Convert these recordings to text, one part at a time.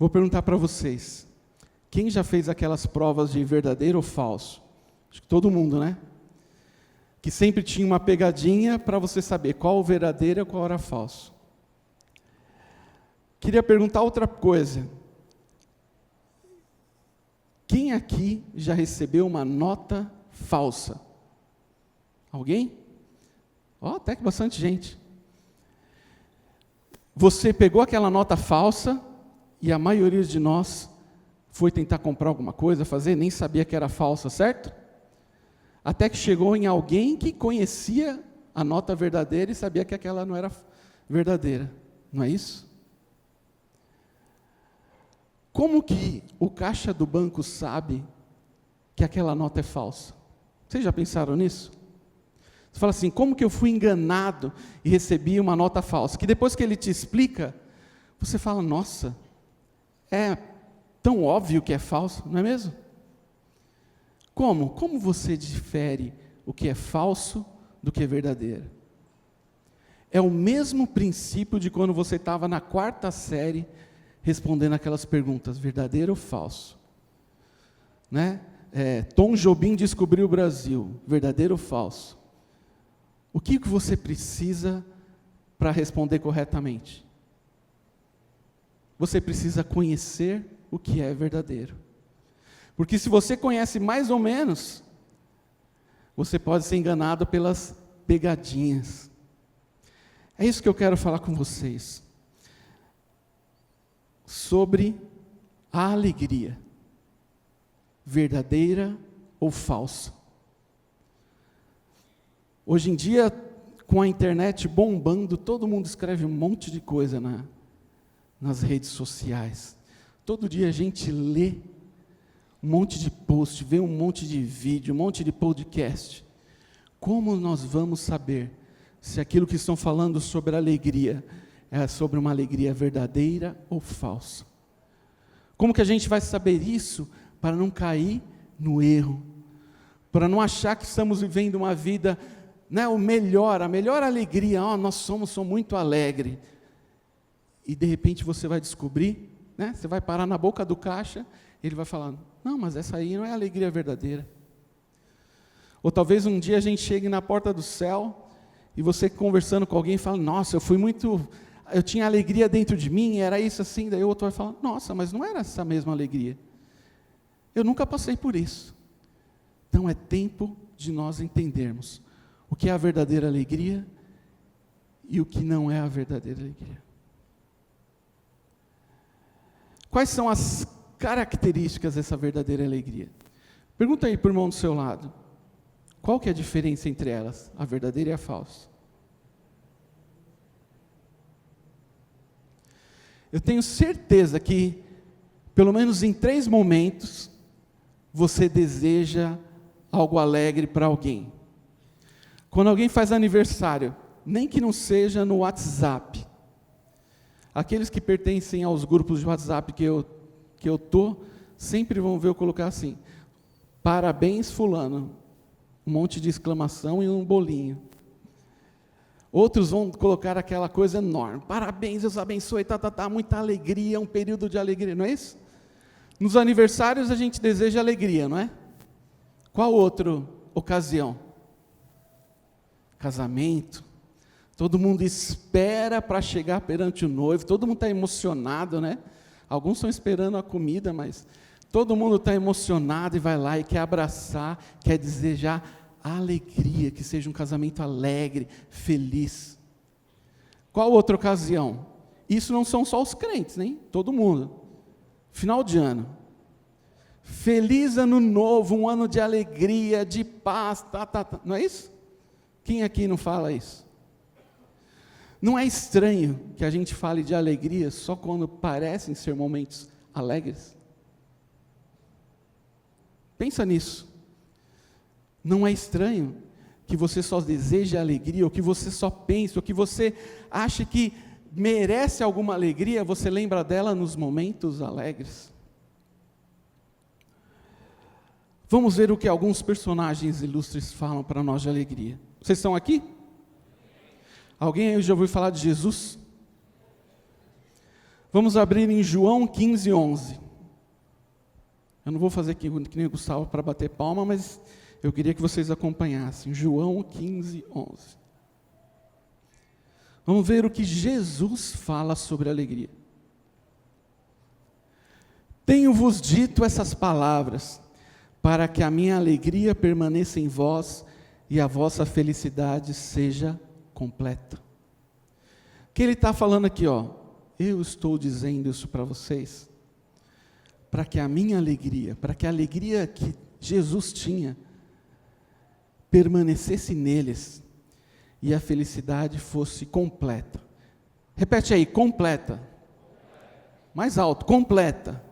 Vou perguntar para vocês, quem já fez aquelas provas de verdadeiro ou falso? Acho que todo mundo, né? Que sempre tinha uma pegadinha para você saber qual o verdadeiro e qual era falso. Queria perguntar outra coisa. Quem aqui já recebeu uma nota falsa? Alguém? Até que bastante gente. Você pegou aquela nota falsa e a maioria de nós foi tentar comprar alguma coisa, fazer, nem sabia que era falsa, certo? Até que chegou em alguém que conhecia a nota verdadeira e sabia que aquela não era verdadeira. Não é isso? Como que o caixa do banco sabe que aquela nota é falsa? Vocês já pensaram nisso? Você fala assim, como que eu fui enganado e recebi uma nota falsa? Que depois que ele te explica, você fala, nossa, é tão óbvio que é falso, não é mesmo? Como? Como você difere o que é falso do que é verdadeiro? É o mesmo princípio de quando você estava na 4ª série, respondendo aquelas perguntas, verdadeiro ou falso? Né? Tom Jobim descobriu o Brasil, verdadeiro ou falso? O que você precisa para responder corretamente? Você precisa conhecer o que é verdadeiro. Porque se você conhece mais ou menos, você pode ser enganado pelas pegadinhas. É isso que eu quero falar com vocês. Sobre a alegria. Verdadeira ou falsa? Hoje em dia, com a internet bombando, todo mundo escreve um monte de coisa nas redes sociais. Todo dia a gente lê um monte de post, vê um monte de vídeo, um monte de podcast. Como nós vamos saber se aquilo que estão falando sobre alegria é sobre uma alegria verdadeira ou falsa? Como que a gente vai saber isso para não cair no erro? Para não achar que estamos vivendo uma vida, né, a melhor alegria, nós somos muito alegres. E de repente você vai descobrir, né, você vai parar na boca do caixa, ele vai falar, não, mas essa aí não é a alegria verdadeira. Ou talvez um dia a gente chegue na porta do céu, e você conversando com alguém fala, nossa, eu tinha alegria dentro de mim, era isso assim, daí o outro vai falar, nossa, mas não era essa mesma alegria. Eu nunca passei por isso. Então é tempo de nós entendermos o que é a verdadeira alegria e o que não é a verdadeira alegria. Quais são as características dessa verdadeira alegria? Pergunta aí para o irmão do seu lado. Qual que é a diferença entre elas, a verdadeira e a falsa? Eu tenho certeza que, pelo menos em 3 momentos, você deseja algo alegre para alguém. Quando alguém faz aniversário, nem que não seja no WhatsApp. Aqueles que pertencem aos grupos de WhatsApp que eu estou, sempre vão ver eu colocar assim, parabéns fulano, um monte de exclamação e um bolinho. Outros vão colocar aquela coisa enorme, parabéns, Deus abençoe, muita alegria, um período de alegria, não é isso? Nos aniversários a gente deseja alegria, não é? Qual outra ocasião? Casamento. Todo mundo espera para chegar perante o noivo, todo mundo está emocionado, né? Alguns estão esperando a comida, mas todo mundo está emocionado e vai lá e quer abraçar, quer desejar alegria, que seja um casamento alegre, feliz. Qual outra ocasião? Isso não são só os crentes, nem todo mundo. Final de ano. Feliz ano novo, um ano de alegria, de paz, não é isso? Quem aqui não fala isso? Não é estranho que a gente fale de alegria só quando parecem ser momentos alegres? Pensa nisso. Não é estranho que você só deseje alegria, ou que você só pense, ou que você ache que merece alguma alegria, você lembra dela nos momentos alegres? Vamos ver o que alguns personagens ilustres falam para nós de alegria. Vocês estão aqui? Alguém aí já ouviu falar de Jesus? Vamos abrir em João 15, 11. Eu não vou fazer que nem o Gustavo para bater palma, mas eu queria que vocês acompanhassem. João 15, 11. Vamos ver o que Jesus fala sobre alegria. Tenho-vos dito essas palavras, para que a minha alegria permaneça em vós e a vossa felicidade seja completa. O que ele está falando aqui, ó? Eu estou dizendo isso para vocês, para que a minha alegria, para que a alegria que Jesus tinha, permanecesse neles, e a felicidade fosse completa. Repete aí, completa. Mais alto, completa.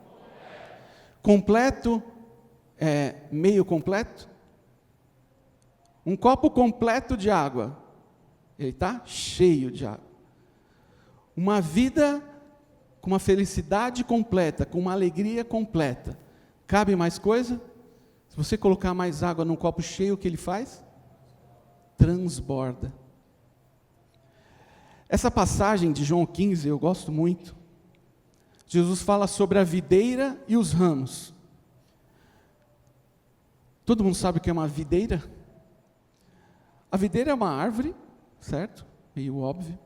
Completo é meio completo? Um copo completo de água, ele está cheio de água. Uma vida com uma felicidade completa, com uma alegria completa. Cabe mais coisa? Se você colocar mais água num copo cheio, o que ele faz? Transborda. Essa passagem de João 15, eu gosto muito. Jesus fala sobre a videira e os ramos. Todo mundo sabe o que é uma videira? A videira é uma árvore, certo? Meio óbvio.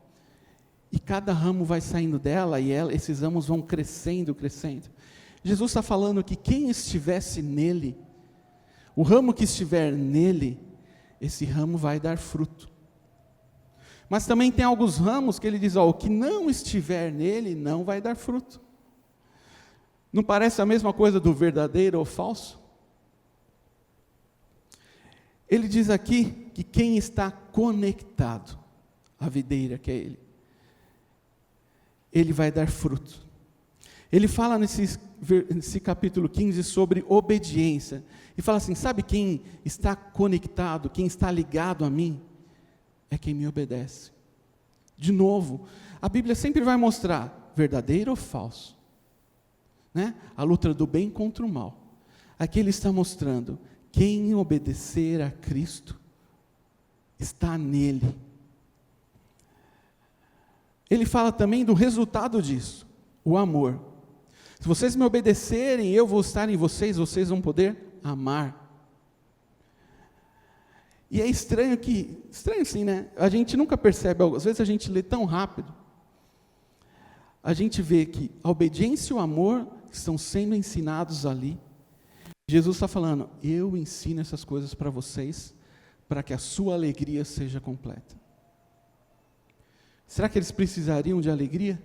E cada ramo vai saindo dela, e esses ramos vão crescendo, crescendo. Jesus está falando que quem estivesse nele, o ramo que estiver nele, esse ramo vai dar fruto. Mas também tem alguns ramos que ele diz, ó, o que não estiver nele não vai dar fruto. Não parece a mesma coisa do verdadeiro ou falso? Ele diz aqui que quem está conectado à videira, que é ele vai dar fruto. Ele fala nesse capítulo 15 sobre obediência. E fala assim, sabe quem está conectado, quem está ligado a mim? É quem me obedece. De novo, a Bíblia sempre vai mostrar verdadeiro ou falso. Né? A luta do bem contra o mal. Aqui ele está mostrando, quem obedecer a Cristo, está nele. Ele fala também do resultado disso, o amor. Se vocês me obedecerem, eu vou estar em vocês, vocês vão poder amar. E é estranho assim, né? A gente nunca percebe, às vezes a gente lê tão rápido, a gente vê que a obediência e o amor estão sendo ensinados ali. Jesus está falando, eu ensino essas coisas para vocês, para que a sua alegria seja completa. Será que eles precisariam de alegria?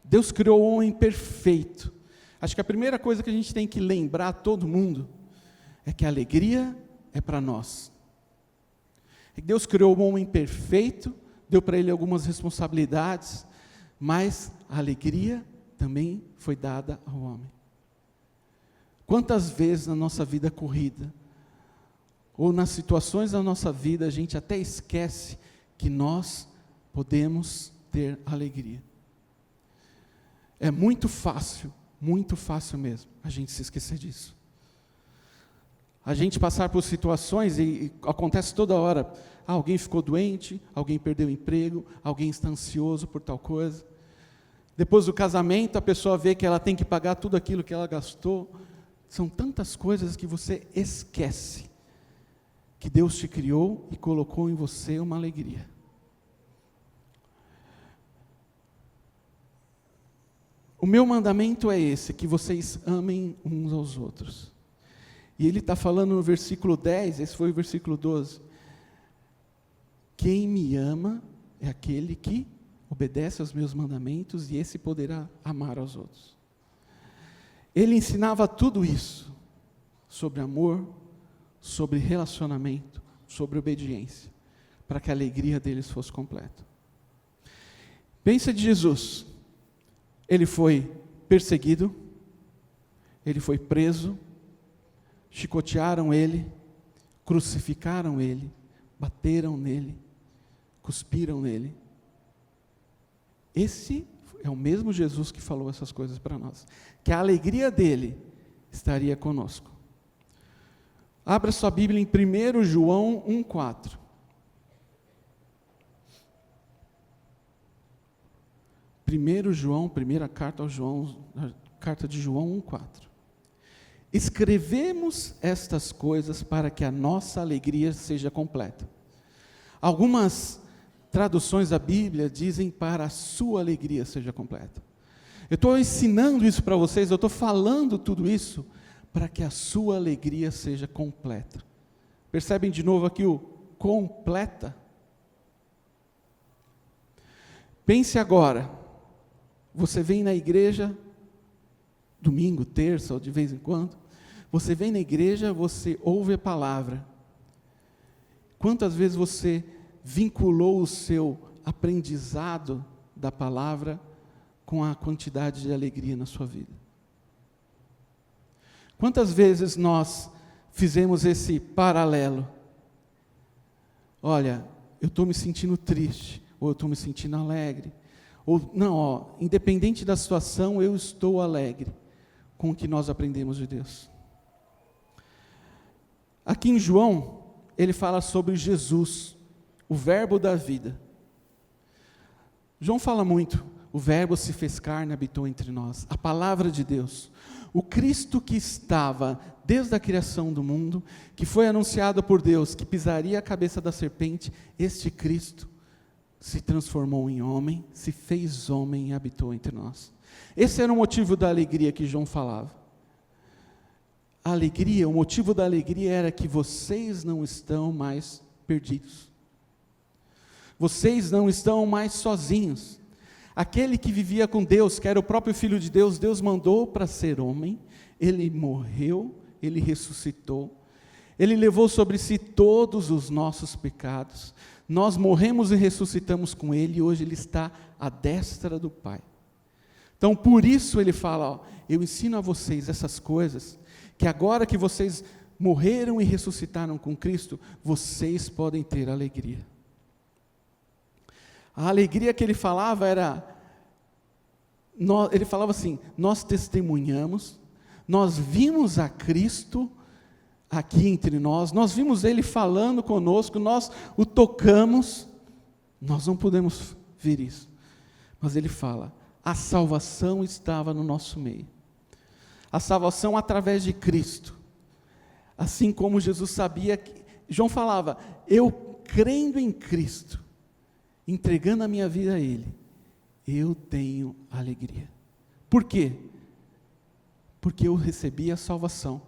Deus criou o homem perfeito. Acho que a primeira coisa que a gente tem que lembrar a todo mundo é que a alegria é para nós. Deus criou o homem perfeito, deu para ele algumas responsabilidades, mas a alegria também foi dada ao homem. Quantas vezes na nossa vida corrida, ou nas situações da nossa vida, a gente até esquece que nós podemos ter alegria. É muito fácil mesmo, a gente se esquecer disso. A gente passar por situações, e acontece toda hora, alguém ficou doente, alguém perdeu o emprego, alguém está ansioso por tal coisa. Depois do casamento, a pessoa vê que ela tem que pagar tudo aquilo que ela gastou. São tantas coisas que você esquece, que Deus te criou e colocou em você uma alegria. O meu mandamento é esse, que vocês amem uns aos outros. E ele está falando no versículo 10, esse foi o versículo 12. Quem me ama é aquele que obedece aos meus mandamentos, e esse poderá amar aos outros. Ele ensinava tudo isso, sobre amor, sobre relacionamento, sobre obediência, para que a alegria deles fosse completa. Pensa de Jesus. Ele foi perseguido, ele foi preso, chicotearam ele, crucificaram ele, bateram nele, cuspiram nele. Esse é o mesmo Jesus que falou essas coisas para nós, que a alegria dele estaria conosco. Abra sua Bíblia em 1 João 1,4. Primeira carta aos João, a carta de João 1,4. Escrevemos estas coisas para que a nossa alegria seja completa. Algumas traduções da Bíblia dizem para a sua alegria seja completa. Eu estou ensinando isso para vocês, eu estou falando tudo isso para que a sua alegria seja completa. Percebem de novo aqui o completa? Pense agora, você vem na igreja, domingo, terça ou de vez em quando, você vem na igreja, você ouve a palavra. Quantas vezes você vinculou o seu aprendizado da palavra com a quantidade de alegria na sua vida? Quantas vezes nós fizemos esse paralelo? Olha, eu estou me sentindo triste, ou eu estou me sentindo alegre, ou não, independente da situação, eu estou alegre com o que nós aprendemos de Deus. Aqui em João, ele fala sobre Jesus, o verbo da vida. João fala muito, o verbo se fez carne e habitou entre nós, a palavra de Deus, o Cristo que estava desde a criação do mundo, que foi anunciado por Deus, que pisaria a cabeça da serpente, este Cristo se transformou em homem, se fez homem e habitou entre nós. Esse era o motivo da alegria que João falava. A alegria, o motivo da alegria era que vocês não estão mais perdidos. Vocês não estão mais sozinhos. Aquele que vivia com Deus, que era o próprio Filho de Deus, Deus mandou para ser homem, ele morreu, ele ressuscitou, ele levou sobre si todos os nossos pecados, nós morremos e ressuscitamos com ele, e hoje ele está à destra do Pai. Então por isso ele fala, eu ensino a vocês essas coisas, que agora que vocês morreram e ressuscitaram com Cristo, vocês podem ter alegria. A alegria que ele falava era, ele falava assim, nós testemunhamos, nós vimos a Cristo aqui entre nós vimos Ele falando conosco, nós o tocamos, nós não podemos ver isso, mas ele fala, a salvação estava no nosso meio, a salvação através de Cristo, assim como Jesus sabia, João falava, eu crendo em Cristo, entregando a minha vida a Ele, eu tenho alegria. Por quê? Porque eu recebi a salvação.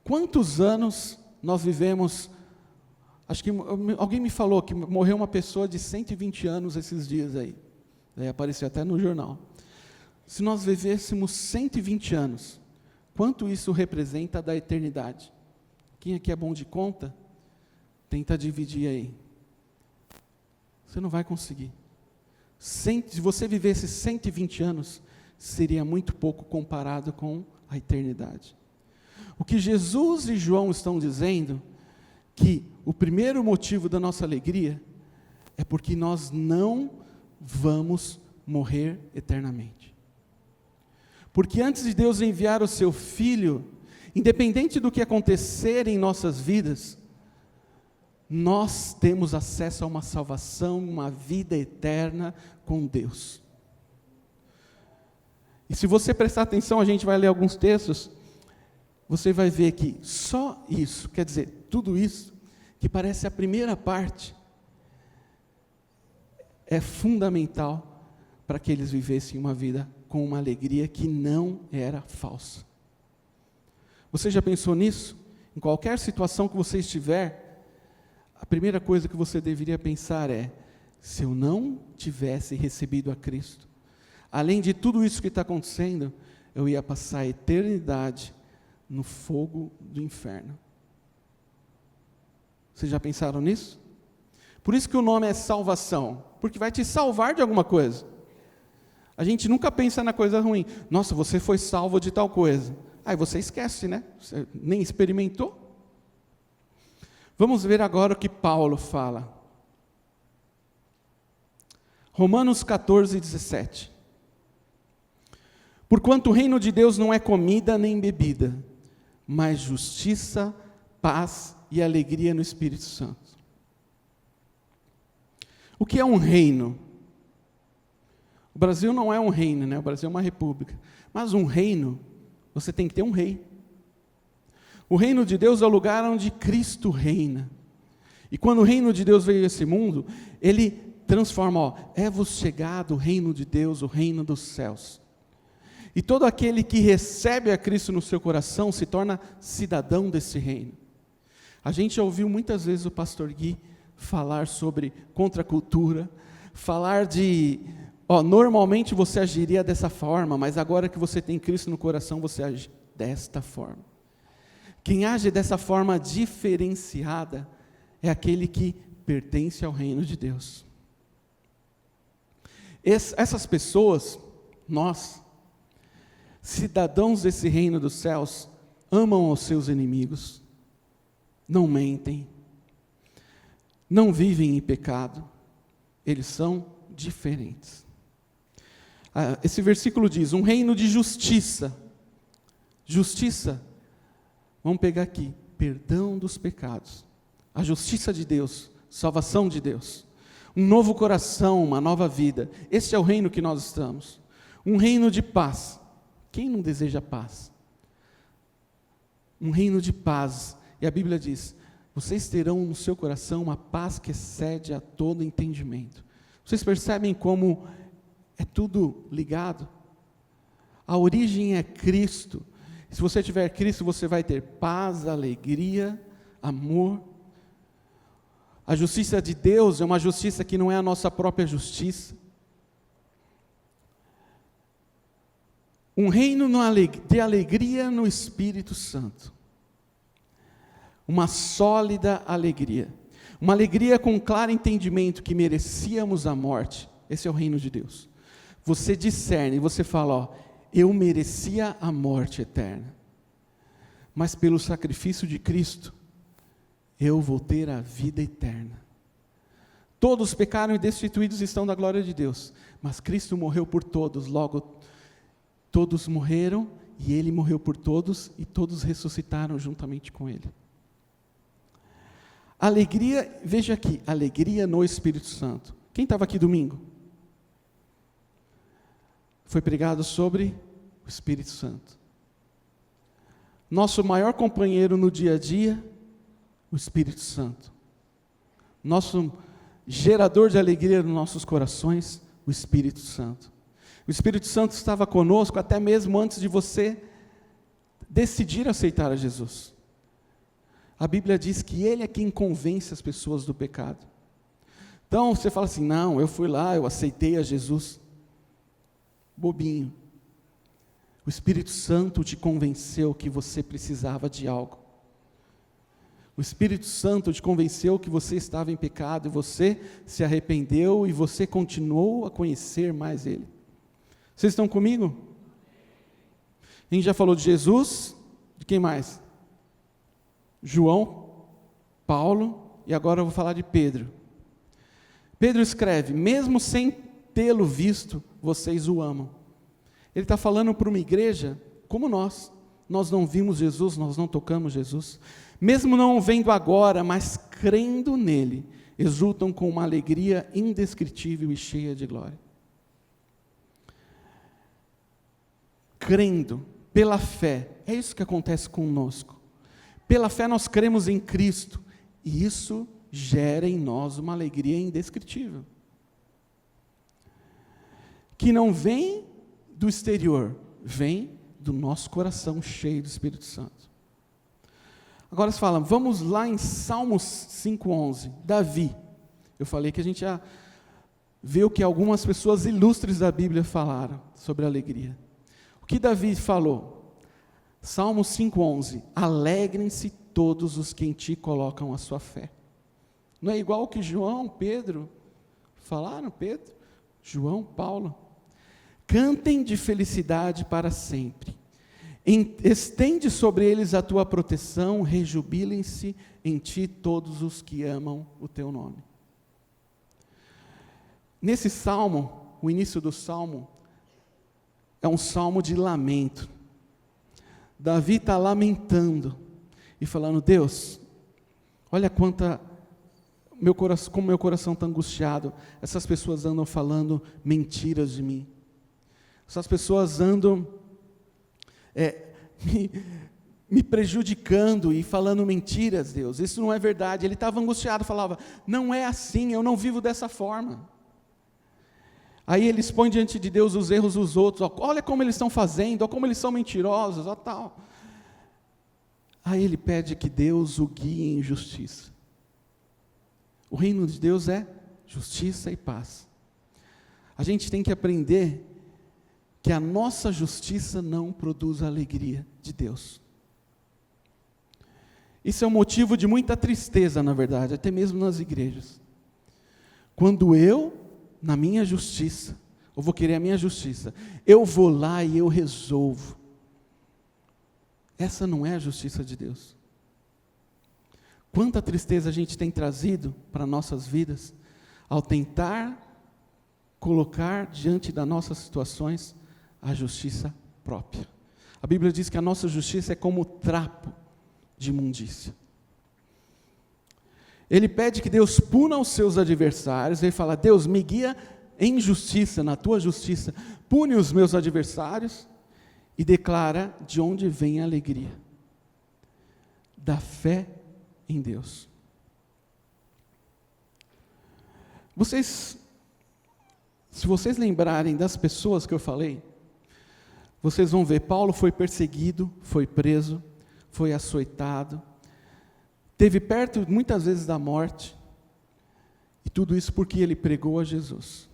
Quantos anos nós vivemos, acho que alguém me falou que morreu uma pessoa de 120 anos esses dias aí, apareceu até no jornal. Se nós vivêssemos 120 anos, quanto isso representa da eternidade? Quem aqui é bom de conta? Tenta dividir aí. Você não vai conseguir. Se você vivesse 120 anos, seria muito pouco comparado com a eternidade. O que Jesus e João estão dizendo, que o primeiro motivo da nossa alegria, é porque nós não vamos morrer eternamente. Porque antes de Deus enviar o seu Filho, independente do que acontecer em nossas vidas, nós temos acesso a uma salvação, uma vida eterna com Deus. E se você prestar atenção, a gente vai ler alguns textos, você vai ver que só isso, quer dizer, tudo isso, que parece a primeira parte, é fundamental para que eles vivessem uma vida com uma alegria que não era falsa. Você já pensou nisso? Em qualquer situação que você estiver, a primeira coisa que você deveria pensar é, se eu não tivesse recebido a Cristo, além de tudo isso que está acontecendo, eu ia passar a eternidade no fogo do inferno. Vocês já pensaram nisso? Por isso que o nome é salvação, porque vai te salvar de alguma coisa. A gente nunca pensa na coisa ruim. Nossa, você foi salvo de tal coisa. Aí você esquece, né? Você nem experimentou. Vamos ver agora o que Paulo fala. Romanos 14, 17. Porquanto o reino de Deus não é comida nem bebida, mas justiça, paz e alegria no Espírito Santo. O que é um reino? O Brasil não é um reino, né? O Brasil é uma república. Mas um reino, você tem que ter um rei. O reino de Deus é o lugar onde Cristo reina. E quando o reino de Deus veio a esse mundo, ele transforma, é-vos chegado o reino de Deus, o reino dos céus. E todo aquele que recebe a Cristo no seu coração se torna cidadão desse reino. A gente já ouviu muitas vezes o pastor Gui falar sobre contracultura, falar de, normalmente você agiria dessa forma, mas agora que você tem Cristo no coração, você age desta forma. Quem age dessa forma diferenciada é aquele que pertence ao reino de Deus. Essas pessoas, nós, cidadãos desse reino dos céus, amam os seus inimigos, não mentem, não vivem em pecado, eles são diferentes. Esse versículo diz, um reino de justiça. Justiça, vamos pegar aqui, perdão dos pecados, a justiça de Deus, salvação de Deus, um novo coração, uma nova vida. Este é o reino que nós estamos. Um reino de paz. Quem não deseja paz? Um reino de paz. E a Bíblia diz, vocês terão no seu coração uma paz que excede a todo entendimento. Vocês percebem como é tudo ligado? A origem é Cristo. Se você tiver Cristo, você vai ter paz, alegria, amor. A justiça de Deus é uma justiça que não é a nossa própria justiça. Um reino de alegria no Espírito Santo. Uma sólida alegria. Uma alegria com claro entendimento que merecíamos a morte. Esse é o reino de Deus. Você discerne, você fala, eu merecia a morte eterna. Mas pelo sacrifício de Cristo, eu vou ter a vida eterna. Todos pecaram e destituídos estão da glória de Deus, mas Cristo morreu por todos, logo todos morreram e Ele morreu por todos e todos ressuscitaram juntamente com Ele. Alegria, veja aqui, alegria no Espírito Santo. Quem estava aqui domingo? Foi pregado sobre o Espírito Santo. Nosso maior companheiro no dia a dia, o Espírito Santo. Nosso gerador de alegria nos nossos corações, o Espírito Santo. O Espírito Santo estava conosco até mesmo antes de você decidir aceitar a Jesus. A Bíblia diz que Ele é quem convence as pessoas do pecado. Então você fala assim, não, eu fui lá, eu aceitei a Jesus. Bobinho. O Espírito Santo te convenceu que você precisava de algo. O Espírito Santo te convenceu que você estava em pecado e você se arrependeu e você continuou a conhecer mais Ele. Vocês estão comigo? A gente já falou de Jesus, de quem mais? João, Paulo e agora eu vou falar de Pedro. Pedro escreve, mesmo sem tê-lo visto, vocês o amam. Ele está falando para uma igreja como nós não vimos Jesus, nós não tocamos Jesus. Mesmo não o vendo agora, mas crendo nele, exultam com uma alegria indescritível e cheia de glória. Crendo, pela fé, é isso que acontece conosco. Pela fé nós cremos em Cristo, e isso gera em nós uma alegria indescritível. Que não vem do exterior, vem do nosso coração cheio do Espírito Santo. Agora você fala, vamos lá em Salmos 5:11, Davi. Eu falei que a gente já viu o que algumas pessoas ilustres da Bíblia falaram sobre a alegria. O que Davi falou? Salmos 5:11, alegrem-se todos os que em ti colocam a sua fé. Não é igual o que João, Pedro, falaram, Pedro, João, Paulo. Cantem de felicidade para sempre. Estende sobre eles a tua proteção, rejubilem-se em ti todos os que amam o teu nome. Nesse salmo, o início do salmo, é um salmo de lamento. Davi está lamentando e falando, Deus, olha quanta como meu coração está angustiado, essas pessoas andam falando mentiras de mim. Essas pessoas andam me prejudicando e falando mentiras, Deus. Isso não é verdade. Ele estava angustiado, falava, não é assim, eu não vivo dessa forma. Aí ele expõe diante de Deus os erros dos outros. Olha como eles estão fazendo, olha como eles são mentirosos, olha tal. Aí ele pede que Deus o guie em justiça. O reino de Deus é justiça e paz. A gente tem que aprender que a nossa justiça não produz a alegria de Deus. Isso é um motivo de muita tristeza, na verdade, até mesmo nas igrejas. Quando eu, na minha justiça, eu vou querer a minha justiça, eu vou lá e eu resolvo. Essa não é a justiça de Deus. Quanta tristeza a gente tem trazido para nossas vidas, ao tentar colocar diante das nossas situações a justiça própria. A Bíblia diz que a nossa justiça é como trapo de imundícia. Ele pede que Deus puna os seus adversários, ele fala, Deus, me guia em justiça, na tua justiça, pune os meus adversários, e declara de onde vem a alegria, da fé em Deus. Se vocês lembrarem das pessoas que eu falei, vocês vão ver, Paulo foi perseguido, foi preso, foi açoitado, esteve perto muitas vezes da morte, e tudo isso porque ele pregou a Jesus.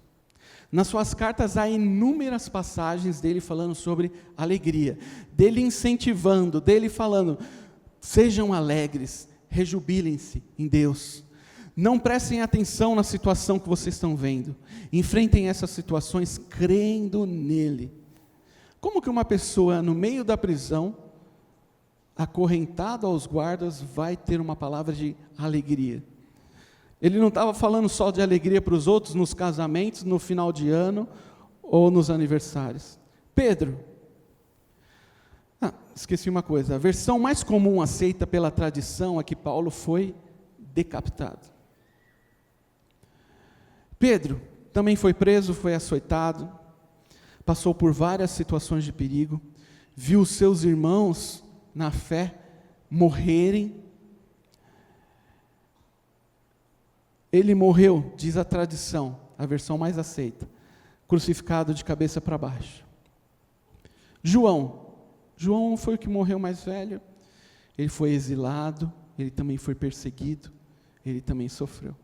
Nas suas cartas há inúmeras passagens dele falando sobre alegria, dele incentivando, dele falando, sejam alegres, rejubilem-se em Deus, não prestem atenção na situação que vocês estão vendo, enfrentem essas situações crendo nele. Como que uma pessoa no meio da prisão, acorrentado aos guardas, vai ter uma palavra de alegria? Ele não estava falando só de alegria para os outros nos casamentos, no final de ano ou nos aniversários. Pedro, esqueci uma coisa, a versão mais comum aceita pela tradição é que Paulo foi decapitado. Pedro também foi preso, foi açoitado, passou por várias situações de perigo, viu seus irmãos na fé morrerem. Ele morreu, diz a tradição, a versão mais aceita, crucificado de cabeça para baixo. João foi o que morreu mais velho, ele foi exilado, ele também foi perseguido, ele também sofreu.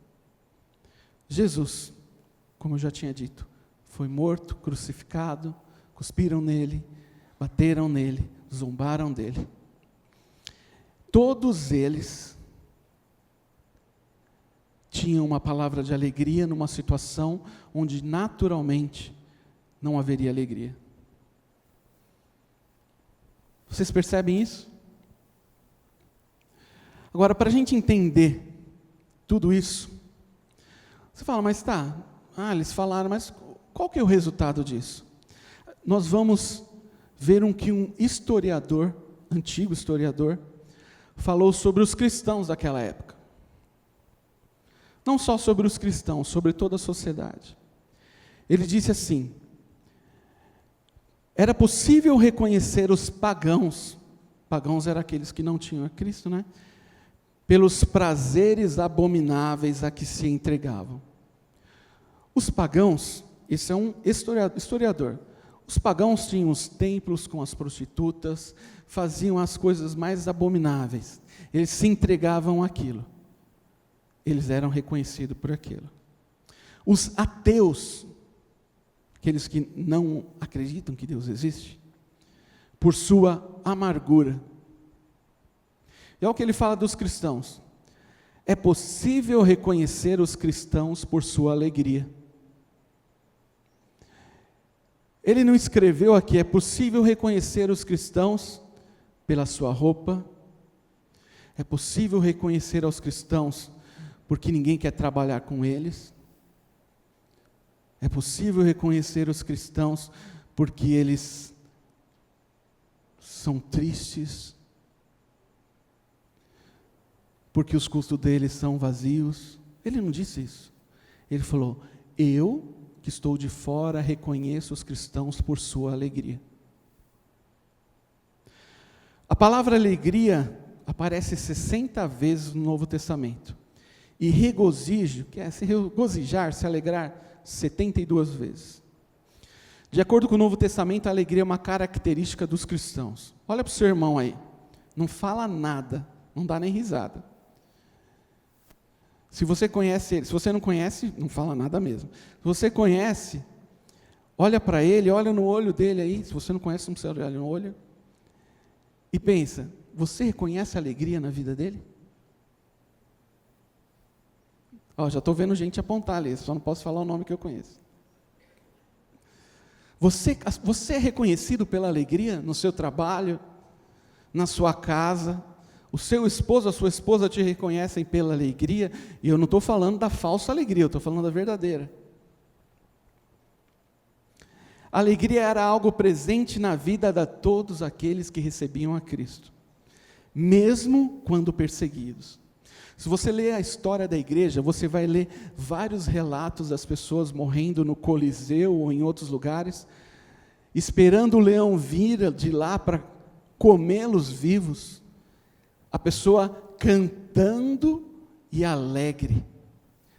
Jesus, como eu já tinha dito, foi morto, crucificado, cuspiram nele, bateram nele, zombaram dele. Todos eles tinham uma palavra de alegria numa situação onde naturalmente não haveria alegria. Vocês percebem isso? Agora, para a gente entender tudo isso, você fala, mas eles falaram, mas qual que é o resultado disso? Nós vamos ver que um historiador, antigo historiador, falou sobre os cristãos daquela época. Não só sobre os cristãos, sobre toda a sociedade. Ele disse assim, era possível reconhecer os pagãos eram aqueles que não tinham a Cristo, né? Pelos prazeres abomináveis a que se entregavam. Os pagãos, esse é um historiador, os pagãos tinham os templos com as prostitutas, faziam as coisas mais abomináveis, eles se entregavam àquilo. Eles eram reconhecidos por aquilo. Os ateus, aqueles que não acreditam que Deus existe, por sua amargura. E olha o que ele fala dos cristãos. É possível reconhecer os cristãos por sua alegria. Ele não escreveu aqui, é possível reconhecer os cristãos pela sua roupa, é possível reconhecer aos cristãos porque ninguém quer trabalhar com eles. É possível reconhecer os cristãos porque eles são tristes, porque os cultos deles são vazios. Ele não disse isso. Ele falou: eu que estou de fora reconheço os cristãos por sua alegria. A palavra alegria aparece 60 vezes no Novo Testamento. E regozijo, que é se regozijar, se alegrar, 72 vezes. De acordo com o Novo Testamento, a alegria é uma característica dos cristãos. Olha para o seu irmão aí, não fala nada, não dá nem risada. Se você conhece ele, se você não conhece, não fala nada mesmo. Se você conhece, olha para ele, olha no olho dele aí, se você não conhece, não precisa olhar no olho, e pensa, você reconhece a alegria na vida dele? Já estou vendo gente apontar ali, só não posso falar o nome que eu conheço. Você é reconhecido pela alegria no seu trabalho, na sua casa, o seu esposo, a sua esposa te reconhecem pela alegria, e eu não estou falando da falsa alegria, eu estou falando da verdadeira. A alegria era algo presente na vida de todos aqueles que recebiam a Cristo, mesmo quando perseguidos. Se você ler a história da igreja, você vai ler vários relatos das pessoas morrendo no Coliseu ou em outros lugares, esperando o leão vir de lá para comê-los vivos. A pessoa cantando e alegre.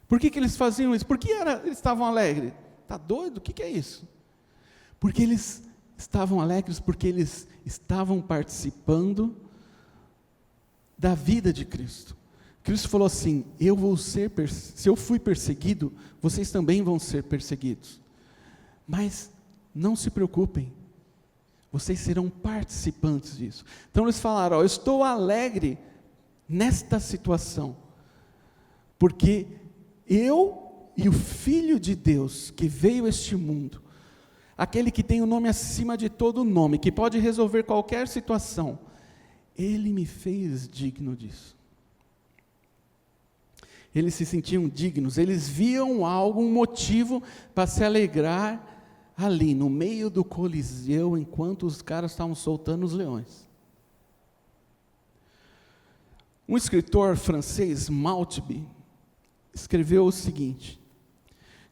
Por que eles faziam isso? Por que eles estavam alegres? Está doido? O que é isso? Porque eles estavam alegres, porque eles estavam participando da vida de Cristo. Cristo falou assim: se eu fui perseguido, vocês também vão ser perseguidos. Mas não se preocupem, vocês serão participantes disso. Então eles falaram: eu estou alegre nesta situação, porque eu e o Filho de Deus que veio a este mundo, aquele que tem o nome acima de todo nome, que pode resolver qualquer situação, Ele me fez digno disso. Eles se sentiam dignos, eles viam algo, um motivo para se alegrar ali, no meio do Coliseu, enquanto os caras estavam soltando os leões. Um escritor francês, Maltby, escreveu o seguinte: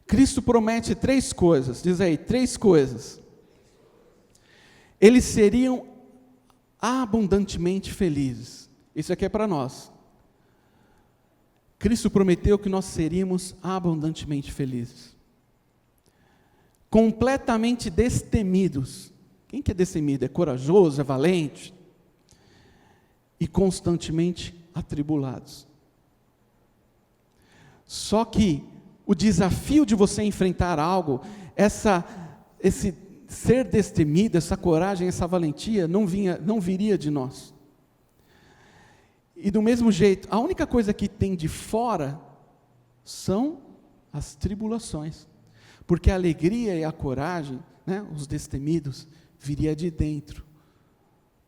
Cristo promete 3 coisas, diz aí, 3 coisas. Eles seriam abundantemente felizes. Isso aqui é para nós. Cristo prometeu que nós seríamos abundantemente felizes. Completamente destemidos. Quem que é destemido? É corajoso, é valente. E constantemente atribulados. Só que o desafio de você enfrentar algo, esse ser destemido, essa coragem, essa valentia, não viria de nós. E do mesmo jeito, a única coisa que tem de fora são as tribulações. Porque a alegria e a coragem, os destemidos, viria de dentro.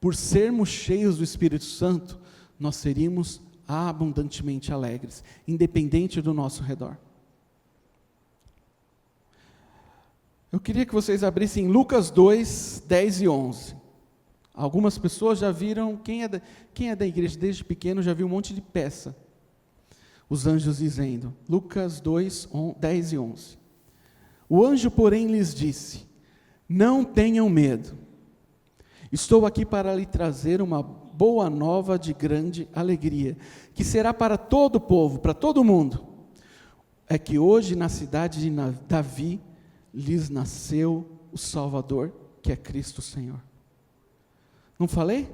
Por sermos cheios do Espírito Santo, nós seríamos abundantemente alegres, independente do nosso redor. Eu queria que vocês abrissem Lucas 2, 10 e 11. Algumas pessoas já viram, quem é da igreja desde pequeno já viu um monte de peça. Os anjos dizendo, Lucas 2, 10 e 11. O anjo, porém, lhes disse: não tenham medo. Estou aqui para lhe trazer uma boa nova de grande alegria, que será para todo o povo, para todo mundo. É que hoje na cidade de Davi lhes nasceu o Salvador, que é Cristo Senhor. Não falei?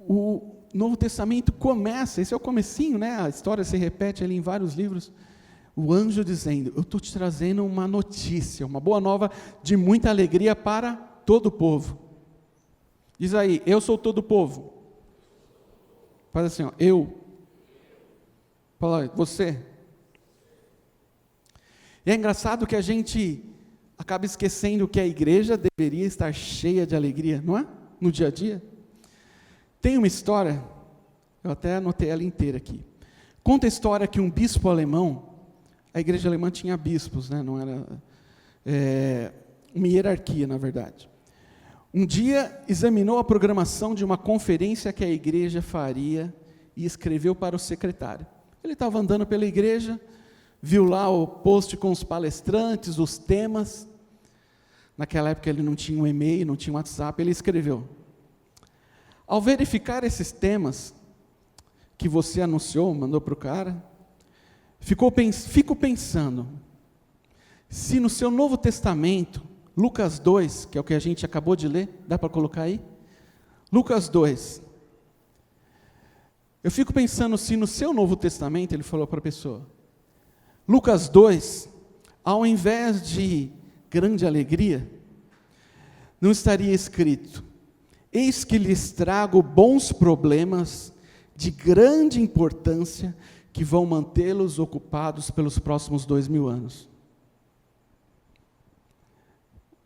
O Novo Testamento começa, esse é o comecinho, a história se repete ali em vários livros. O anjo dizendo: eu estou te trazendo uma notícia, uma boa nova de muita alegria para todo o povo. Diz aí, eu sou todo o povo. Faz assim, eu. Fala, você. E é engraçado que a gente acaba esquecendo que a igreja deveria estar cheia de alegria, não é? No dia a dia. Tem uma história, eu até anotei ela inteira aqui. Conta a história que um bispo alemão, a igreja alemã tinha bispos, não era uma hierarquia, na verdade. Um dia examinou a programação de uma conferência que a igreja faria e escreveu para o secretário. Ele estava andando pela igreja, viu lá o post com os palestrantes, os temas. Naquela época ele não tinha um e-mail, não tinha um WhatsApp, ele escreveu: ao verificar esses temas que você anunciou, mandou para o cara, fico pensando, se no seu Novo Testamento, Lucas 2, que é o que a gente acabou de ler, dá para colocar aí? Lucas 2. Eu fico pensando se no seu Novo Testamento, ele falou para a pessoa, Lucas 2, ao invés de grande alegria, não estaria escrito, eis que lhes trago bons problemas de grande importância que vão mantê-los ocupados pelos próximos 2000 anos.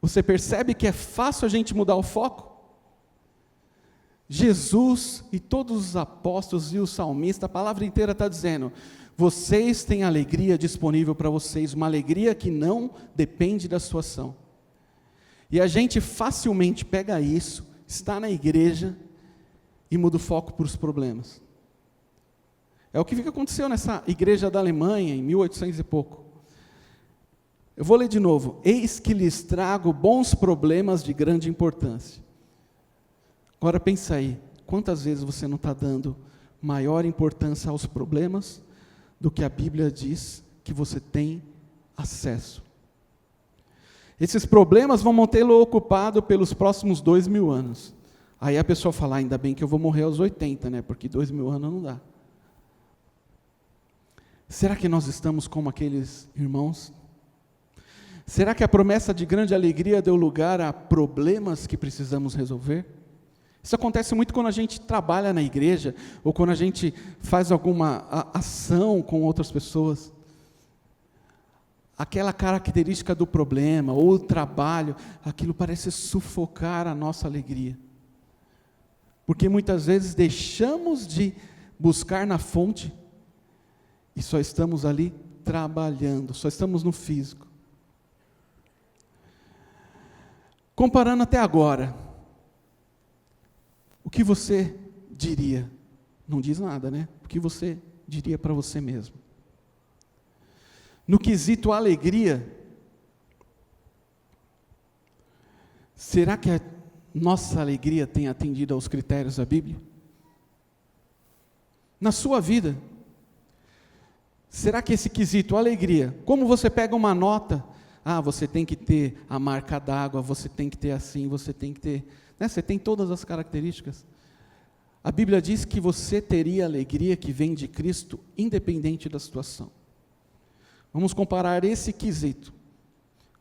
Você percebe que é fácil a gente mudar o foco? Jesus e todos os apóstolos e o salmista, a palavra inteira está dizendo, vocês têm alegria disponível para vocês, uma alegria que não depende da sua ação. E a gente facilmente pega isso, está na igreja e muda o foco para os problemas. É o que aconteceu nessa igreja da Alemanha, em 1800 e pouco. Eu vou ler de novo. Eis que lhes trago bons problemas de grande importância. Agora pensa aí, quantas vezes você não está dando maior importância aos problemas do que a Bíblia diz que você tem acesso? Esses problemas vão mantê-lo ocupado pelos próximos 2000 anos. Aí a pessoa fala, ainda bem que eu vou morrer aos 80, né? Porque 2000 anos não dá. Será que nós estamos como aqueles irmãos? Será que a promessa de grande alegria deu lugar a problemas que precisamos resolver? Isso acontece muito quando a gente trabalha na igreja, ou quando a gente faz alguma ação com outras pessoas. Aquela característica do problema, ou o trabalho, aquilo parece sufocar a nossa alegria. Porque muitas vezes deixamos de buscar na fonte, e só estamos ali trabalhando, só estamos no físico. Comparando até agora, o que você diria? Não diz nada, né? O que você diria para você mesmo? No quesito alegria, será que a nossa alegria tem atendido aos critérios da Bíblia? Na sua vida, será que esse quesito alegria, como você pega uma nota, você tem que ter a marca d'água, você tem que ter assim, você tem que ter, né? Você tem todas as características. A Bíblia diz que você teria alegria que vem de Cristo, independente da situação. Vamos comparar esse quesito.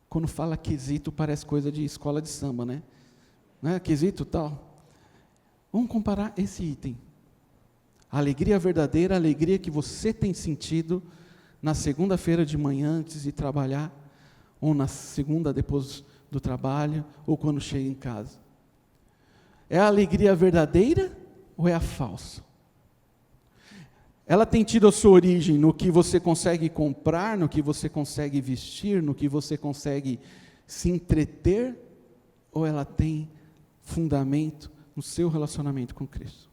Quando fala quesito, parece coisa de escola de samba, né? Quesito tal. Vamos comparar esse item. A alegria verdadeira, a alegria que você tem sentido na segunda-feira de manhã antes de trabalhar, ou na segunda depois do trabalho, ou quando chega em casa. É a alegria verdadeira ou é a falsa? Ela tem tido a sua origem no que você consegue comprar, no que você consegue vestir, no que você consegue se entreter, ou ela tem fundamento no seu relacionamento com Cristo?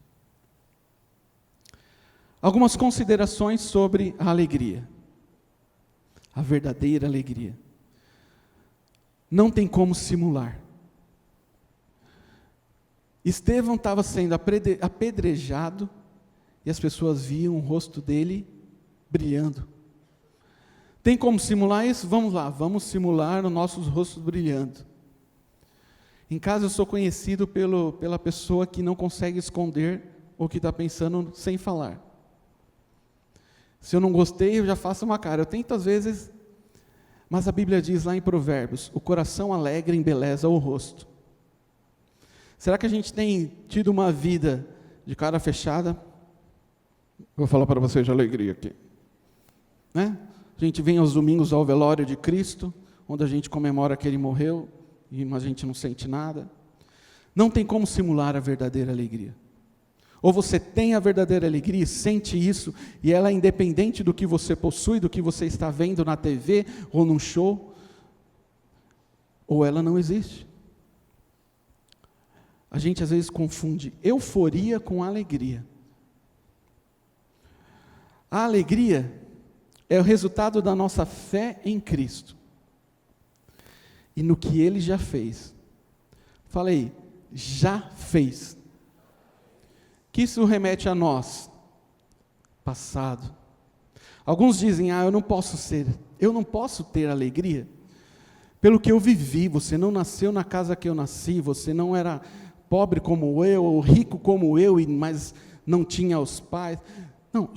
Algumas considerações sobre a alegria, a verdadeira alegria. Não tem como simular. Estevão estava sendo apedrejado e as pessoas viam o rosto dele brilhando. Tem como simular isso? Vamos lá, vamos simular os nossos rostos brilhando. Em casa eu sou conhecido pela pessoa que não consegue esconder o que está pensando sem falar. Se eu não gostei, eu já faço uma cara. Eu tento às vezes, mas a Bíblia diz lá em Provérbios, o coração alegre embeleza o rosto. Será que a gente tem tido uma vida de cara fechada? Vou falar para vocês de alegria aqui. Né? A gente vem aos domingos ao velório de Cristo, onde a gente comemora que Ele morreu, e a gente não sente nada. Não tem como simular a verdadeira alegria. Ou você tem a verdadeira alegria e sente isso, e ela é independente do que você possui, do que você está vendo na TV ou num show, ou ela não existe. A gente às vezes confunde euforia com alegria. A alegria é o resultado da nossa fé em Cristo e no que Ele já fez. Falei, já fez. Que isso remete a nós, passado. Alguns dizem, eu não posso ter alegria pelo que eu vivi. Você não nasceu na casa que eu nasci, você não era pobre como eu, ou rico como eu, mas não tinha os pais. Não,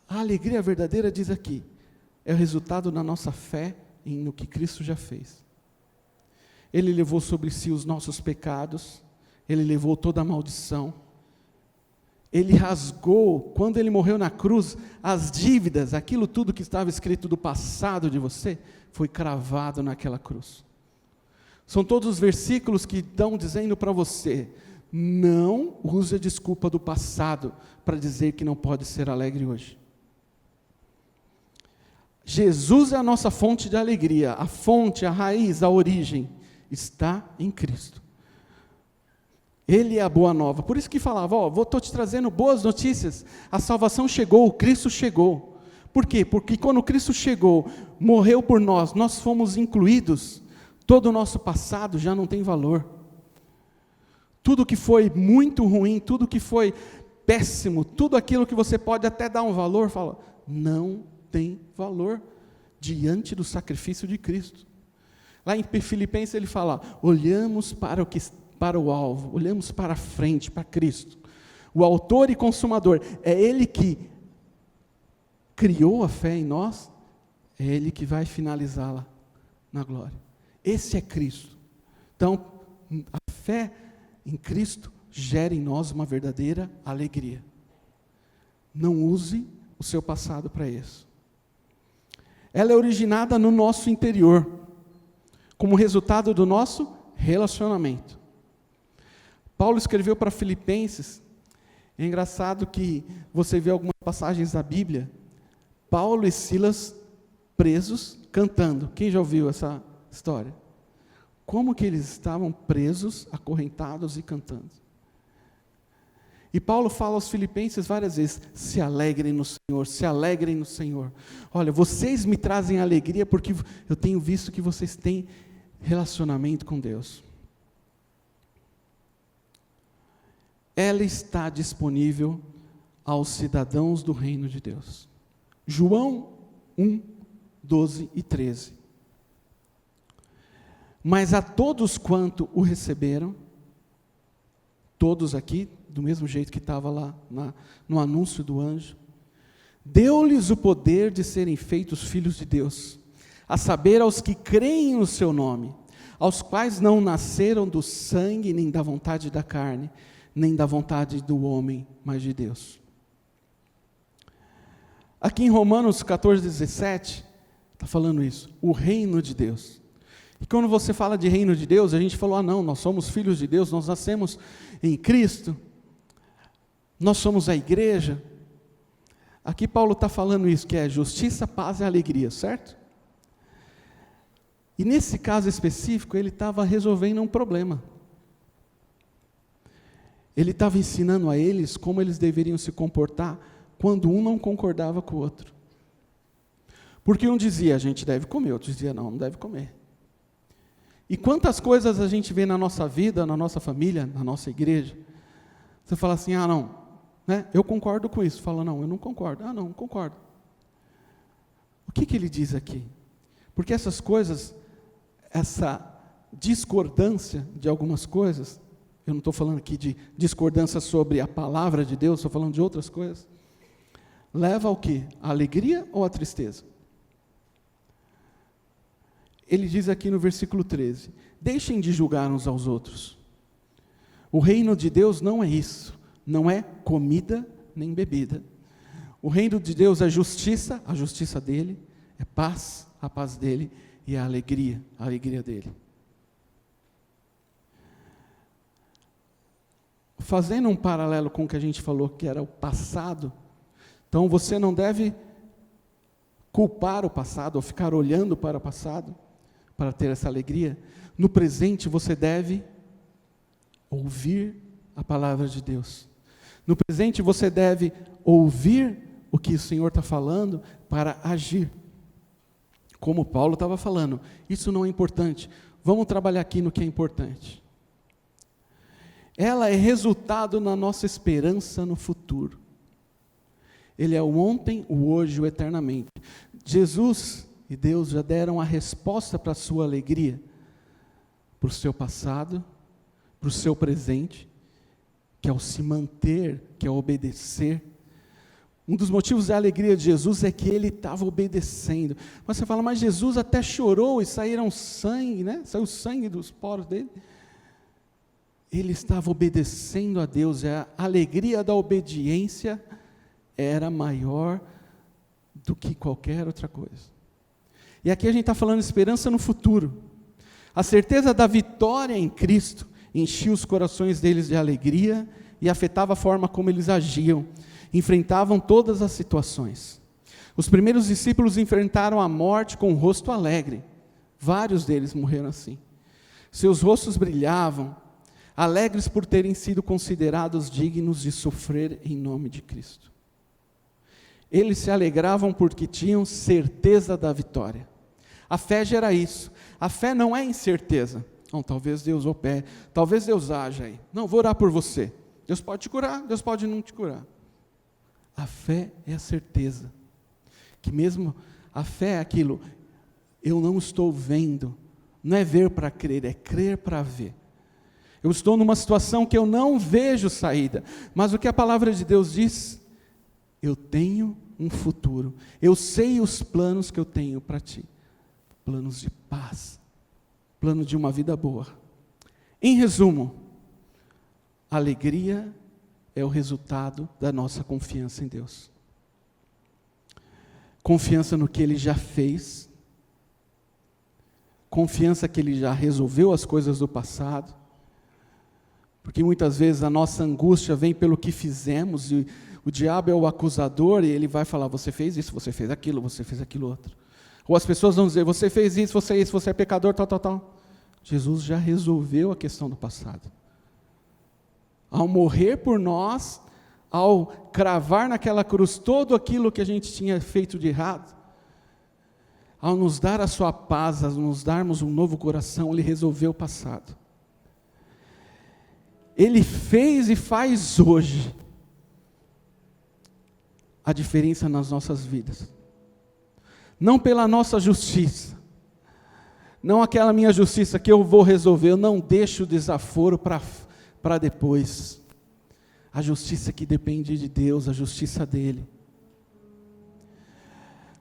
a alegria verdadeira, diz aqui, é o resultado da nossa fé no que Cristo já fez. Ele levou sobre si os nossos pecados, Ele levou toda a maldição, Ele rasgou, quando Ele morreu na cruz, as dívidas, aquilo tudo que estava escrito do passado de você, foi cravado naquela cruz. São todos os versículos que estão dizendo para você, não use a desculpa do passado para dizer que não pode ser alegre hoje. Jesus é a nossa fonte de alegria, a fonte, a raiz, a origem, está em Cristo. Ele é a boa nova, por isso que falava, estou te trazendo boas notícias, a salvação chegou, Cristo chegou. Por quê? Porque quando Cristo chegou, morreu por nós, nós fomos incluídos, todo o nosso passado já não tem valor. Tudo que foi muito ruim, tudo que foi péssimo, tudo aquilo que você pode até dar um valor, fala, não tem valor diante do sacrifício de Cristo. Lá em Filipenses ele fala, olhamos para o alvo, olhamos para a frente, para Cristo, o autor e consumador, é Ele que criou a fé em nós, é Ele que vai finalizá-la na glória. Esse é Cristo. Então, a fé em Cristo gera em nós uma verdadeira alegria. Não use o seu passado para isso. Ela é originada no nosso interior, como resultado do nosso relacionamento. Paulo escreveu para Filipenses, é engraçado que você vê algumas passagens da Bíblia, Paulo e Silas presos, cantando. Quem já ouviu essa história? Como que eles estavam presos, acorrentados e cantando. E Paulo fala aos filipenses várias vezes, se alegrem no Senhor, se alegrem no Senhor. Olha, vocês me trazem alegria porque eu tenho visto que vocês têm relacionamento com Deus. Ela está disponível aos cidadãos do reino de Deus. João 1, 12 e 13. Mas a todos quanto o receberam, todos aqui, do mesmo jeito que estava lá no anúncio do anjo, deu-lhes o poder de serem feitos filhos de Deus, a saber, aos que creem no seu nome, aos quais não nasceram do sangue, nem da vontade da carne, nem da vontade do homem, mas de Deus. Aqui em Romanos 14, 17, está falando isso, o reino de Deus. E quando você fala de reino de Deus, a gente falou, não, nós somos filhos de Deus, nós nascemos em Cristo, nós somos a igreja. Aqui Paulo está falando isso, que é justiça, paz e alegria, certo? E nesse caso específico, ele estava resolvendo um problema. Ele estava ensinando a eles como eles deveriam se comportar quando um não concordava com o outro. Porque um dizia, a gente deve comer, outro dizia, não deve comer. E quantas coisas a gente vê na nossa vida, na nossa família, na nossa igreja, você fala assim, não, né? Eu concordo com isso. Fala, não, eu não concordo. Não concordo. O que ele diz aqui? Porque essas coisas, essa discordância de algumas coisas, eu não estou falando aqui de discordância sobre a palavra de Deus, estou falando de outras coisas, leva ao quê? A alegria ou a tristeza? Ele diz aqui no versículo 13, deixem de julgar uns aos outros. O reino de Deus não é isso, não é comida nem bebida. O reino de Deus é justiça, a justiça dele, é paz, a paz dele, e a alegria dele. Fazendo um paralelo com o que a gente falou, que era o passado, então você não deve culpar o passado, ou ficar olhando para o passado, para ter essa alegria. No presente você deve ouvir a palavra de Deus. No presente você deve ouvir o que o Senhor está falando para agir. Como Paulo estava falando, isso não é importante, vamos trabalhar aqui no que é importante. Ela é resultado na nossa esperança no futuro. Ele é o ontem, o hoje e o eternamente. Jesus e Deus já deram a resposta para a sua alegria, para o seu passado, para o seu presente, que é o se manter, que é o obedecer. Um dos motivos da alegria de Jesus é que ele estava obedecendo. Mas você fala, mas Jesus até chorou e saíram sangue, né? Saiu sangue dos poros dele. Ele estava obedecendo a Deus, a alegria da obediência era maior do que qualquer outra coisa. E aqui a gente está falando de esperança no futuro. A certeza da vitória em Cristo enchia os corações deles de alegria e afetava a forma como eles agiam, enfrentavam todas as situações. Os primeiros discípulos enfrentaram a morte com o rosto alegre. Vários deles morreram assim. Seus rostos brilhavam, alegres por terem sido considerados dignos de sofrer em nome de Cristo. Eles se alegravam porque tinham certeza da vitória. A fé gera isso. A fé não é incerteza. Não, talvez Deus opere, talvez Deus haja aí. Não, vou orar por você. Deus pode te curar, Deus pode não te curar. A fé é a certeza. Que mesmo a fé é aquilo, eu não estou vendo. Não é ver para crer, é crer para ver. Eu estou numa situação que eu não vejo saída, mas o que a palavra de Deus diz, eu tenho um futuro, eu sei os planos que eu tenho para ti, planos de paz, plano de uma vida boa. Em resumo, a alegria é o resultado da nossa confiança em Deus, confiança no que Ele já fez, confiança que Ele já resolveu as coisas do passado, porque muitas vezes a nossa angústia vem pelo que fizemos, e o diabo é o acusador, e ele vai falar, você fez isso, você fez aquilo outro. Ou as pessoas vão dizer, você fez isso, você é pecador, tal. Jesus já resolveu a questão do passado. Ao morrer por nós, ao cravar naquela cruz todo aquilo que a gente tinha feito de errado, ao nos dar a sua paz, ao nos darmos um novo coração, Ele resolveu o passado. Ele fez e faz hoje a diferença nas nossas vidas. Não pela nossa justiça, não aquela minha justiça que eu vou resolver, eu não deixo o desaforo para depois. A justiça que depende de Deus, a justiça dEle.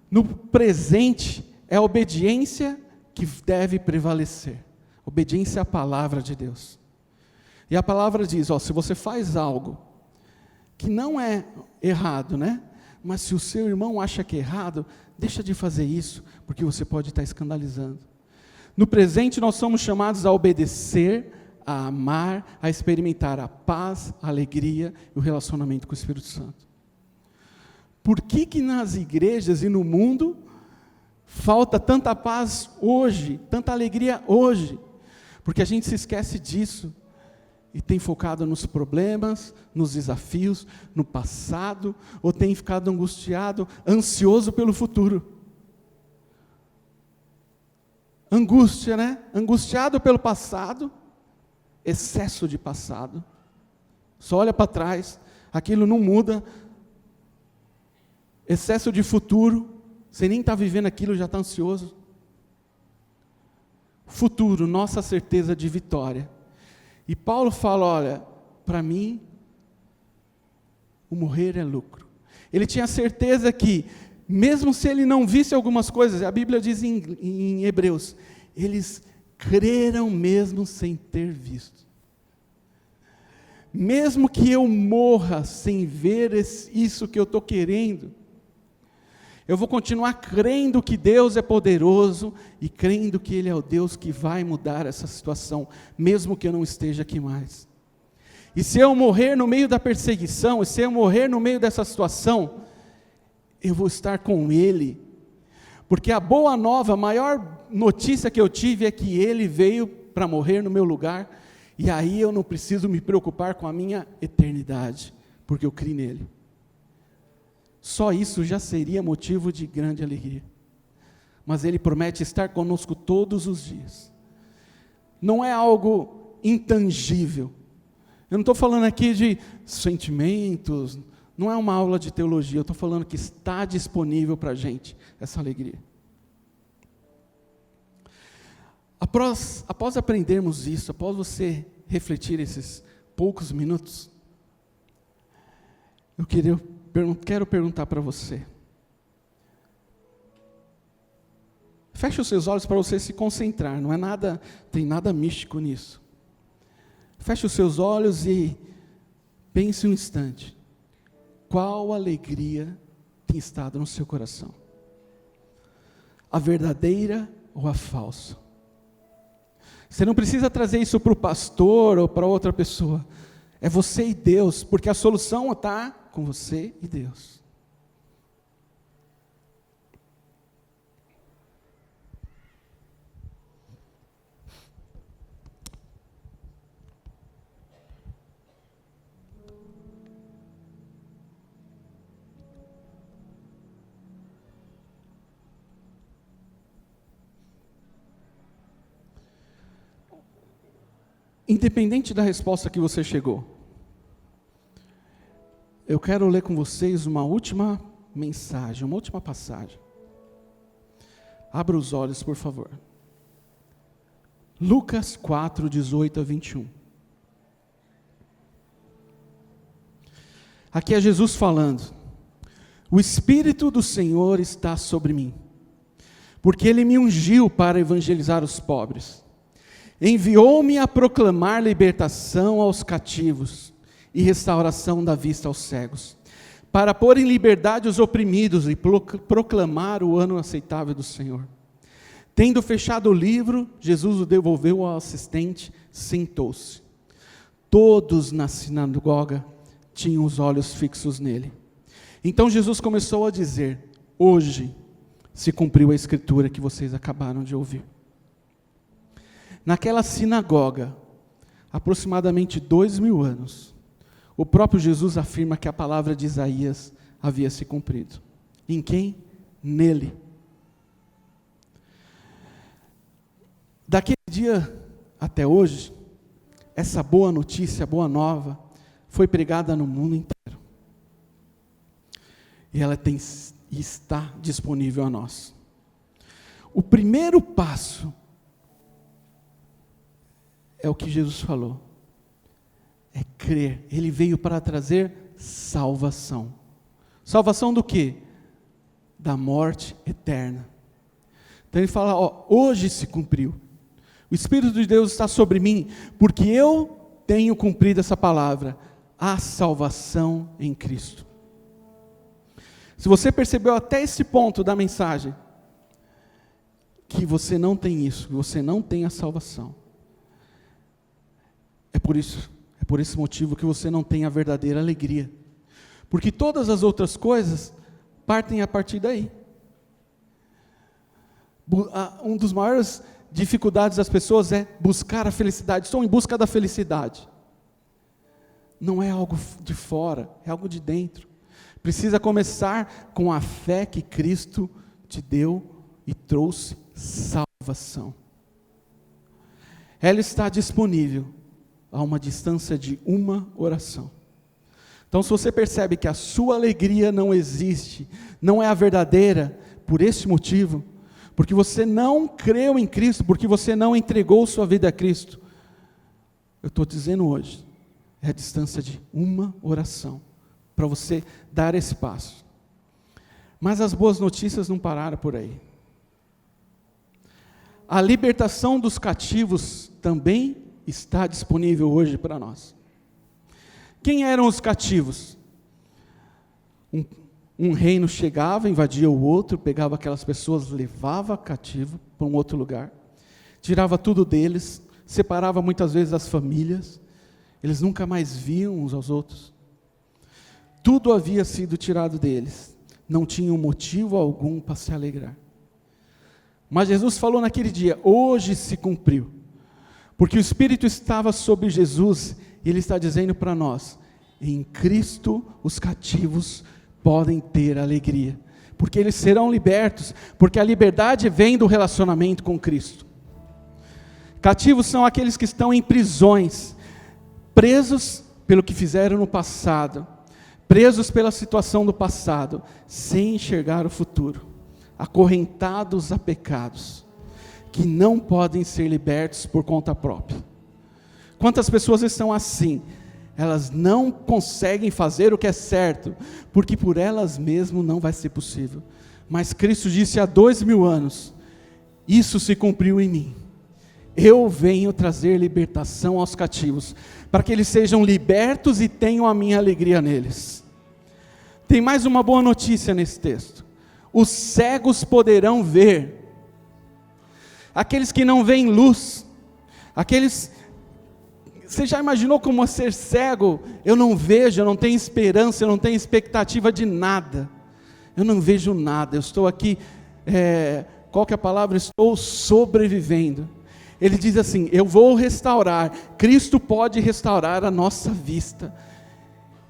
No presente, é a obediência que deve prevalecer. Obediência à palavra de Deus. E a palavra diz, se você faz algo que não é errado, né? Mas se o seu irmão acha que é errado, deixa de fazer isso, porque você pode estar escandalizando. No presente nós somos chamados a obedecer, a amar, a experimentar a paz, a alegria e o relacionamento com o Espírito Santo. Por que nas igrejas e no mundo falta tanta paz hoje, tanta alegria hoje? Porque a gente se esquece disso. E tem focado nos problemas, nos desafios, no passado, ou tem ficado angustiado, ansioso pelo futuro. Angústia, né? Angustiado pelo passado, excesso de passado. Só olha para trás, aquilo não muda. Excesso de futuro, você nem está vivendo aquilo, já está ansioso. Futuro, nossa certeza de vitória. E Paulo fala, olha, para mim, o morrer é lucro. Ele tinha certeza que, mesmo se ele não visse algumas coisas, a Bíblia diz em Hebreus, eles creram mesmo sem ter visto. Mesmo que eu morra sem ver isso que eu estou querendo, eu vou continuar crendo que Deus é poderoso e crendo que Ele é o Deus que vai mudar essa situação, mesmo que eu não esteja aqui mais. E se eu morrer no meio da perseguição, e se eu morrer no meio dessa situação, eu vou estar com Ele, porque a boa nova, a maior notícia que eu tive é que Ele veio para morrer no meu lugar, e aí eu não preciso me preocupar com a minha eternidade, porque eu criei nele. Só isso já seria motivo de grande alegria. Mas Ele promete estar conosco todos os dias. Não é algo intangível. Eu não estou falando aqui de sentimentos, não é uma aula de teologia, eu estou falando que está disponível para a gente essa alegria. Após aprendermos isso, após você refletir esses poucos minutos, eu quero perguntar para você. Feche os seus olhos para você se concentrar, não é nada, tem nada místico nisso. Feche os seus olhos e pense um instante. Qual alegria tem estado no seu coração? A verdadeira ou a falsa? Você não precisa trazer isso para o pastor ou para outra pessoa. É você e Deus, porque a solução está com você e Deus. Independente da resposta que você chegou, eu quero ler com vocês uma última mensagem, uma última passagem. Abra os olhos, por favor. Lucas 4, 18 a 21. Aqui é Jesus falando. O Espírito do Senhor está sobre mim, porque Ele me ungiu para evangelizar os pobres. Enviou-me a proclamar libertação aos cativos e restauração da vista aos cegos, para pôr em liberdade os oprimidos e proclamar o ano aceitável do Senhor. Tendo fechado o livro, Jesus o devolveu ao assistente, sentou-se. Todos na sinagoga tinham os olhos fixos nele. Então Jesus começou a dizer: hoje se cumpriu a escritura que vocês acabaram de ouvir. Naquela sinagoga, aproximadamente 2000 anos, o próprio Jesus afirma que a palavra de Isaías havia se cumprido. Em quem? Nele. Daquele dia até hoje, essa boa notícia, boa nova, foi pregada no mundo inteiro. E ela está disponível a nós. O primeiro passo é o que Jesus falou, é crer. Ele veio para trazer salvação. Salvação do quê? Da morte eterna. Então ele fala, hoje se cumpriu. O Espírito de Deus está sobre mim, porque eu tenho cumprido essa palavra, a salvação em Cristo. Se você percebeu até esse ponto da mensagem, que você não tem isso, que você não tem a salvação, é por esse motivo que você não tem a verdadeira alegria. Porque todas as outras coisas partem a partir daí. Um dos maiores dificuldades das pessoas é buscar a felicidade. Estou em busca da felicidade. Não é algo de fora, é algo de dentro. Precisa começar com a fé que Cristo te deu e trouxe salvação. Ela está disponível a uma distância de uma oração. Então, se você percebe que a sua alegria não existe, não é a verdadeira, por esse motivo, porque você não creu em Cristo, porque você não entregou sua vida a Cristo, eu estou dizendo hoje, é a distância de uma oração, para você dar esse passo. Mas as boas notícias não pararam por aí. A libertação dos cativos também está disponível hoje para nós. Quem eram os cativos? Um reino chegava, invadia o outro, pegava aquelas pessoas, levava cativo para um outro lugar, tirava tudo deles, separava muitas vezes as famílias, eles nunca mais viam uns aos outros. Tudo havia sido tirado deles, não tinham motivo algum para se alegrar. Mas Jesus falou naquele dia, hoje se cumpriu, porque o Espírito estava sobre Jesus, e Ele está dizendo para nós, em Cristo os cativos podem ter alegria, porque eles serão libertos, porque a liberdade vem do relacionamento com Cristo. Cativos são aqueles que estão em prisões, presos pelo que fizeram no passado, presos pela situação do passado, sem enxergar o futuro, acorrentados a pecados, que não podem ser libertos por conta própria. Quantas pessoas estão assim? Elas não conseguem fazer o que é certo, porque por elas mesmas não vai ser possível. Mas Cristo disse há 2000 anos, isso se cumpriu em mim. Eu venho trazer libertação aos cativos, para que eles sejam libertos e tenham a minha alegria neles. Tem mais uma boa notícia nesse texto. Os cegos poderão ver. Aqueles que não veem luz, você já imaginou como é ser cego? Eu não vejo, eu não tenho esperança, eu não tenho expectativa de nada. Eu não vejo nada, eu estou aqui, qual que é a palavra? Estou sobrevivendo. Ele diz assim, eu vou restaurar, Cristo pode restaurar a nossa vista.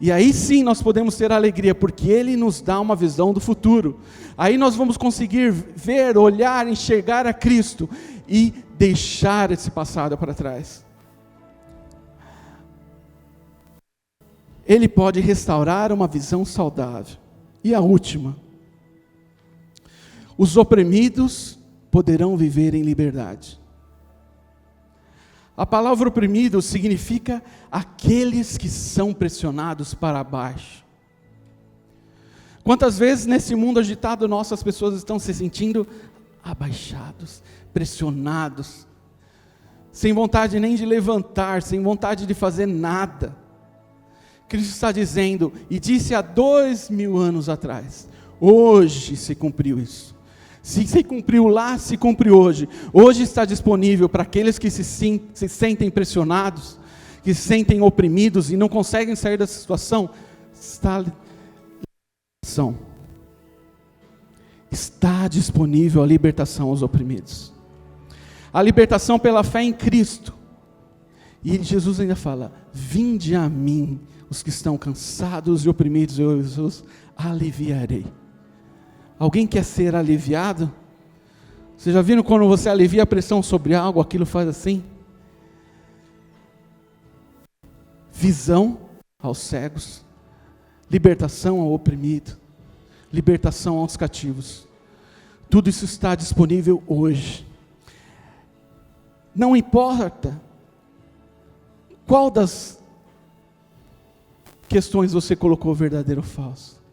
E aí sim nós podemos ter alegria, porque Ele nos dá uma visão do futuro. Aí nós vamos conseguir ver, olhar, enxergar a Cristo e deixar esse passado para trás. Ele pode restaurar uma visão saudável. E a última, os oprimidos poderão viver em liberdade. A palavra oprimido significa aqueles que são pressionados para baixo. Quantas vezes nesse mundo agitado nosso as pessoas estão se sentindo abaixados, pressionados, sem vontade nem de levantar, sem vontade de fazer nada. Cristo está dizendo, e disse há 2000 anos atrás, hoje se cumpriu isso. Se cumpriu lá, se cumpre hoje. Hoje está disponível para aqueles que se sentem pressionados, que se sentem oprimidos e não conseguem sair dessa situação. Está disponível a libertação aos oprimidos. A libertação pela fé em Cristo. E Jesus ainda fala, vinde a mim, os que estão cansados e oprimidos, eu os aliviarei. Alguém quer ser aliviado? Vocês já viram quando você alivia a pressão sobre algo, aquilo faz assim? Visão aos cegos, libertação ao oprimido, libertação aos cativos. Tudo isso está disponível hoje. Não importa qual das questões você colocou verdadeiro ou falso.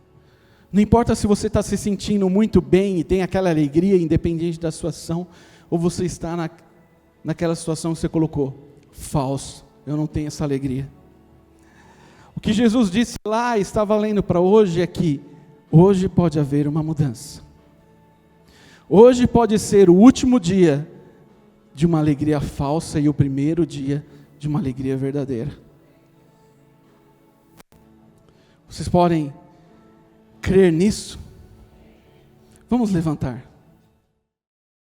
Não importa se você está se sentindo muito bem e tem aquela alegria independente da situação, ou você está naquela situação que você colocou, falso, eu não tenho essa alegria. O que Jesus disse lá, está valendo para hoje, é que hoje pode haver uma mudança. Hoje pode ser o último dia de uma alegria falsa e o primeiro dia de uma alegria verdadeira. Vocês podem crer nisso? Vamos levantar.